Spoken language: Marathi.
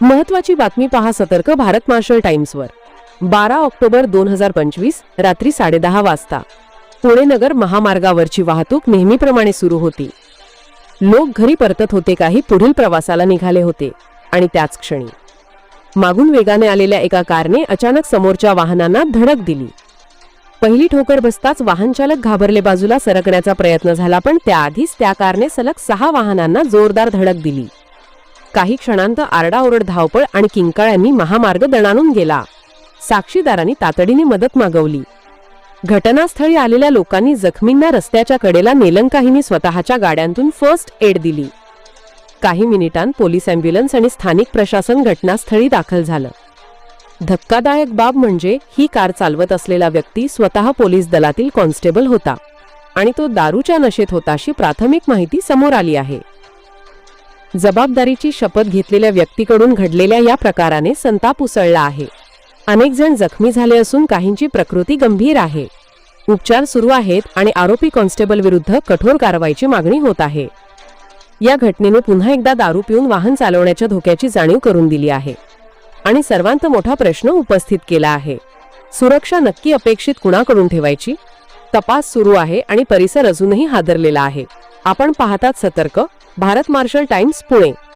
महत्त्वाची बातमी पहा सतर्क भारत मार्शल टाइम्सवर. 12 ऑक्टोबर 2025 रात्री 10:30 वाजता पुणे नगर महामार्गावरची वाहतूक नेहमीप्रमाणे सुरू होती. लोक घरी परतत होते, काही पुढील प्रवासाला निघाले होते आणि त्याच क्षणी मागून वेगाने आलेल्या एका कारने अचानक समोरच्या वाहनांना धडक दिली. पहिली ठोकर बसताच वाहन चालक घाबरले, बाजूला सरकण्याचा प्रयत्न झाला, पण त्याआधीच त्या कारने सलग 6 वाहनांना जोरदार धडक दिली. काही क्षणांत आरडाओरड, धावपळ आणि किंकाळ्यांनी महामार्ग दणाणून गेला. साक्षीदारांनी तातडीने मदत मागवली. घटनास्थळी आलेल्या लोकांनी जखमींना रस्त्याच्या कडेला नेलं, काहींनी स्वतःच्या गाड्यांतून फर्स्ट एड दिली. काही मिनिटांत पोलीस, अँब्युलन्स आणि स्थानिक प्रशासन घटनास्थळी दाखल झालं. धक्कादायक बाब म्हणजे ही कार चालवत असलेला व्यक्ती स्वतः पोलीस दलातील कॉन्स्टेबल होता आणि तो दारूच्या नशेत होता, अशी प्राथमिक माहिती समोर आली आहे. जबाबदारीची शपथ घेतलेल्या व्यक्तीकडून घडलेल्या या प्रकाराने संताप उसळला आहे. अनेक जण जखमी झाले असून काहींची प्रकृती गंभीर आहे. उपचार सुरू आहेत आणि आरोपी कॉन्स्टेबल विरुद्ध कठोर कारवाईची मागणी होत आहे. या घटनेने पुन्हा एकदा दारू पिऊन वाहन चालवण्याच्या धोक्याची जाणीव करून दिली आहे आणि सर्वांत मोठा प्रश्न उपस्थित केला आहे. सुरक्षा नक्की अपेक्षित कुणाकडून ठेवायची? तपास सुरू आहे आणि परिसर अजूनही हादरलेला आहे. आपण पाहतात सतर्क भारत मार्शल टाइम्स पुणे.